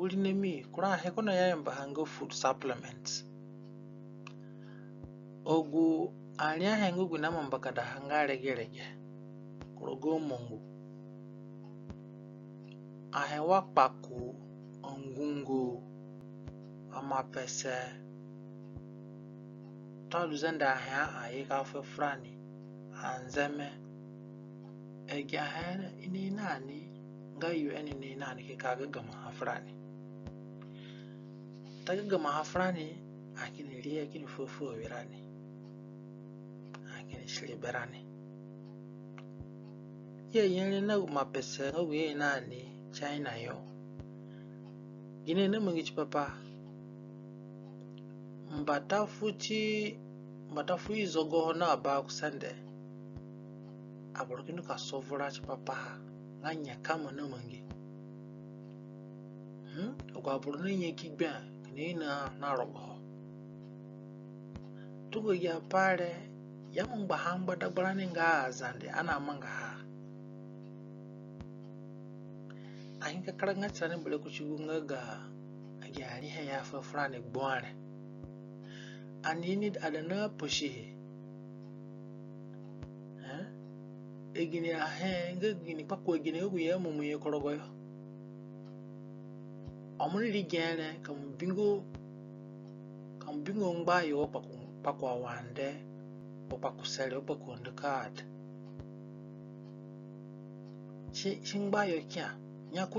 wuri nemi kura he kuna ya mbahango food supplements ogu anya hengu guna mambaka da hangare gerege kurogo mungu ahe wakpaku ongungu amapese talu zenda ahe aye ka frani anzeme egi ahe ini nani nga UN ni nani ke kaga gama hafrani taga gama hafrani akini liye kini fofo wirani akini shiri berani ye yele na mapese ngo ye nani China yo gine ne mungi papa mbatafu izogo na ba kusande aborokinu ka sovura papa nganya kama na mungi ogwa buru nye kigba kini na robo tugo ya pare ya mungba hamba dagbarani nga azande ana manga ha ahinka karanga tsane bule kuchigunga ga agyari he ya fa frane gbore anini adana poshi egini ahe ngini pakwa egini ogu ya mumuye korogoyo omuni ligene kambingo ngba yo pakwa wande opakusele opakonde card chingba yo kya nyaku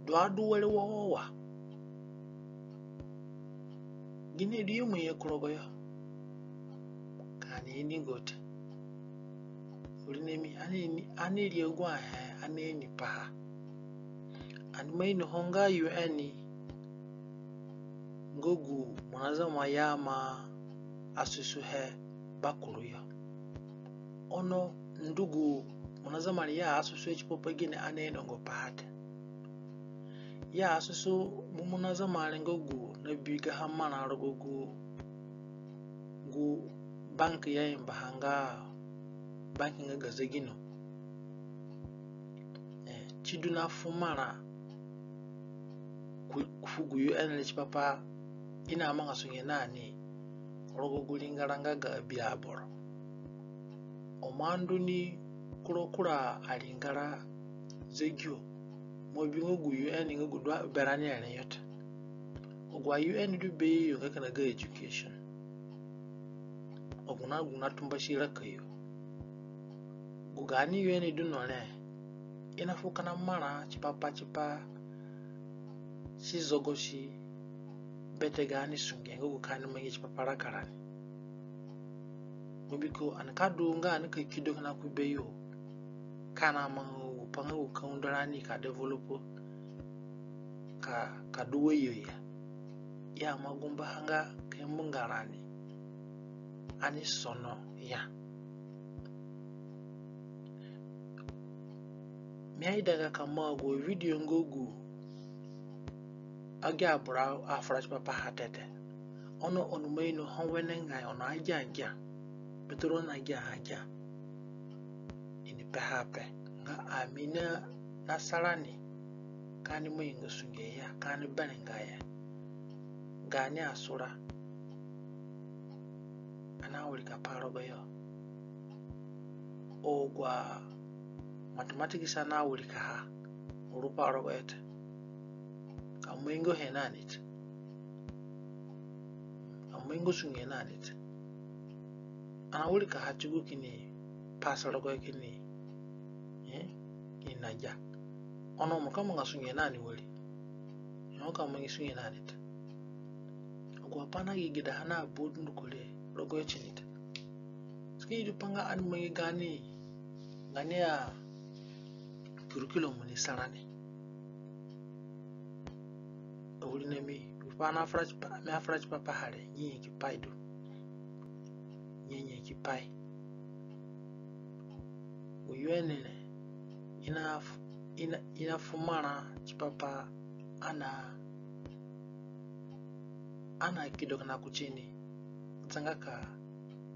dwadu wale wawa gine diyo muye korogoyo kani ini gote ulinemi ani liogwa he ani paha ani maino honga UN ngogu mwanazama yama asusu he bakuruyo ono ndugu mwanazama ya asusu echipopa gine aneno ngo pahate ya asusu mwanazama ngogu na biga hamana rogogu gu bank ya imbahanga banki nga gazegino chiduna fumara kufugu UN papa ina amanga sunye nani rogo gulingaranga ga biaboro omandu ni kurokura alingara zegyo mobingo gu UN nga gudwa berani ene yota ogwa UN du be yo nga kana ga education oguna tumba shira kayo gugani UN du nole ina fukana mara chipapa shizogoshi bete gani sunge ngo kani mangi chipapara karani mubiko anakadu nga anaka kido kana kubeyo kana mangu pangu kaundarani ka developo ka duwe yo ya magumba hanga kemungarani ani sono ya miaidaga kama go video ngogu agya abura afrach papa hatete ono onumeino honwene ngai ono ajanja petro na aja ini pahape nga amina nasarani kani mwinga sungeya kani banengaya gani asura anawulika parogoyo ogwa mathematics anawulika ha uruparogoyete kamwingo henanit kamwingo sungenanit anawulika hachugu kini pasalogoyo kini kinaja ono mukama ngasungenani woli nyoka mwengi sungenanit ogwa pana gigida hana bodundu kole rogoyo chinita skidu panga an mwengi gani ya curriculum ni sarani ulinemi upana afrach papa hale nyi kipaidu nyenye kipai uyuenene ina fumana chipapa ana kidogo na kuchini zangaka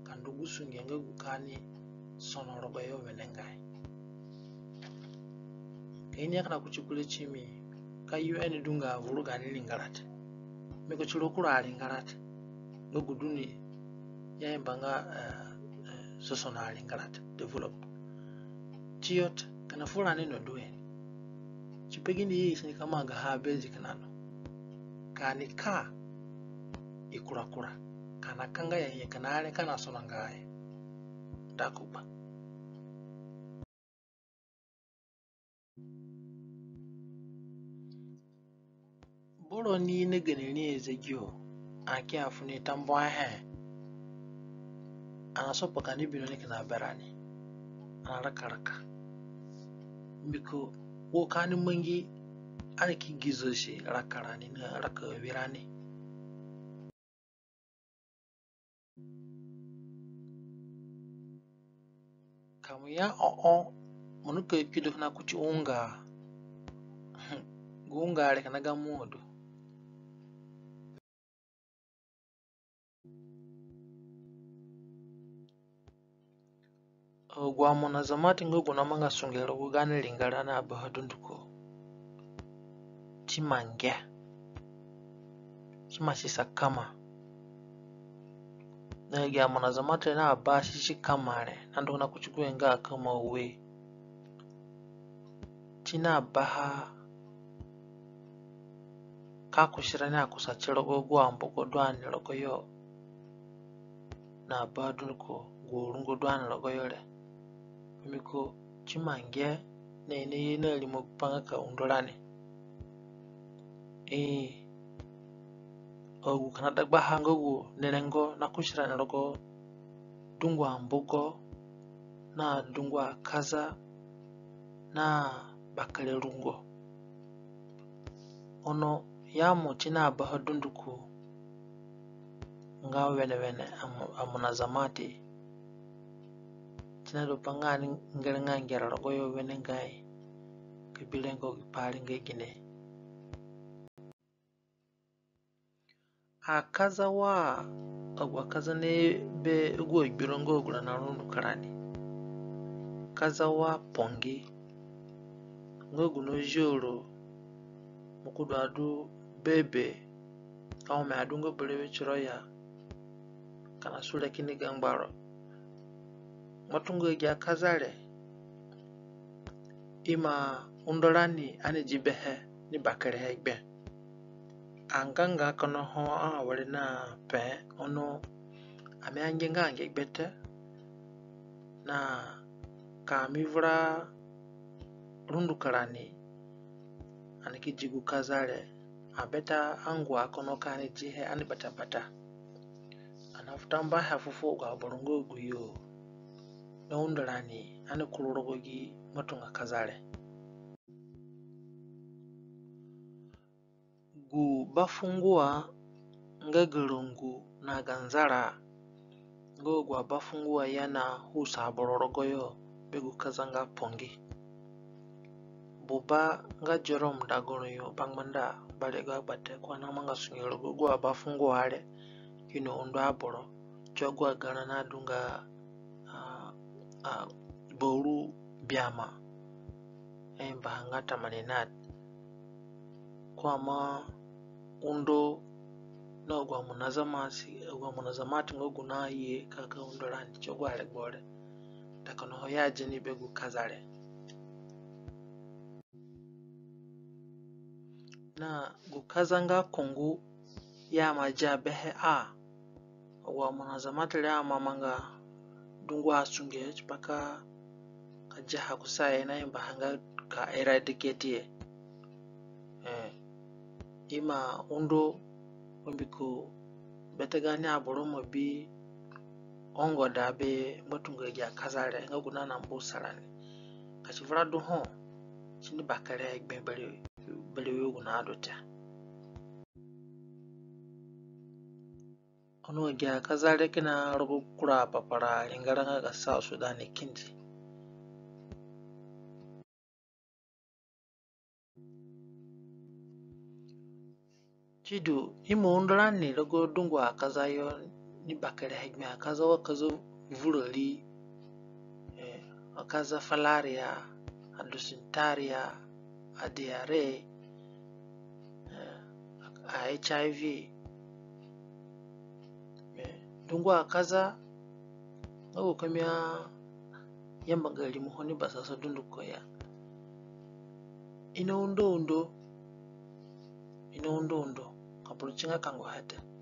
kandugu sungenga gukani sonorogo yo wenengai kaini yakana kuchukule chimi ka UN dunga vuruga ni lingalat meko chirokura lingalat ngo guduni ya mbanga sosona lingalat develop chiyot kana fulani no duwe chipegini hii ni kama ga ha basic nano kani ka ikurakura kana kanga ya kana ale kana sona ngaye dakuba boro ni ne gani ne ezegio aki afuni tambo ahe ana sopo kani bino ne kana barani ana rakaraka biko wo kani mangi ana ki gizo shi rakarani na raka wirani kamu ya munuka kido na kuchi unga gunga ale kana gamodo gwa mona zamati ngogo na manga sungero gugane lingara na abahadunduko chimange chimashisa kama na gya mona zamati na abashi chikamare nando na kuchikuenga kama uwe china baha kakushirani akusachiro gwa mboko dwani loko yo na abahadunduko gurungo dwani loko yole miko chimange nene na limo panga ka undolani ogu kana dagba hangogu nenengo na kushirani loko dungwa mbogo na dungwa kaza na bakale rungo ono yamo china abahadunduku nga wene amuna zamati china do pangani ngerenga ngera loko yo wene ngai kibilengo kipali ngegine akaza wa akaza ne be gwo birongo gula na rundu karani kaza wa pongi ngogu no joro mukudu adu bebe au me adungo belewe chiroya kana sura kini gangbaro matungo gya kazale ima undolani ane jibehe ni bakare hegbe anganga kono ho awale na pe ono ame angenga angegbete na kamivra rundu karani aniki jigu kazale abeta angwa kono kani jihe ani bata anafutamba hafufu ga borongo guyo na undolani ani kulorogogi matunga kazale gu bafungua ngagalungu na ganzara ngogwa bafungua yana husa bororogoyo begu kazanga pongi buba nga jorom dagono yo bangmanda balega bate kwa na manga sungelo gwa bafungua ale kino ondo aboro chogwa gana na dunga boru biama emba ngata manenat kwa ma undo no gwa munazamati ngogu na ye kaka undo randi chogwa ale gbore takano hoyaje ni begu kazale na gukazanga kongu ya majabehe wa munazamati ya mamanga dungu asunge chipaka kajaha kusaye na imba hanga ka eradicate ima undo wambiko betegani aboromo bi ongo dabe matunga gya kazale ngaguna na mbusarani kachivra do ho chini bakare egbe bale yogu na adota ono gya kazale kina rogo kura papara lingara ga sa Sudani kindi chidu imo undolani rogo dungwa kazayo ni bakare egbe kaza kazo vuloli akaza falaria adusintaria adiare HIV dungwa kaza ngawo kamya yamba gali muhoni basasa dundu koya ino undo kapulu chinga kango hata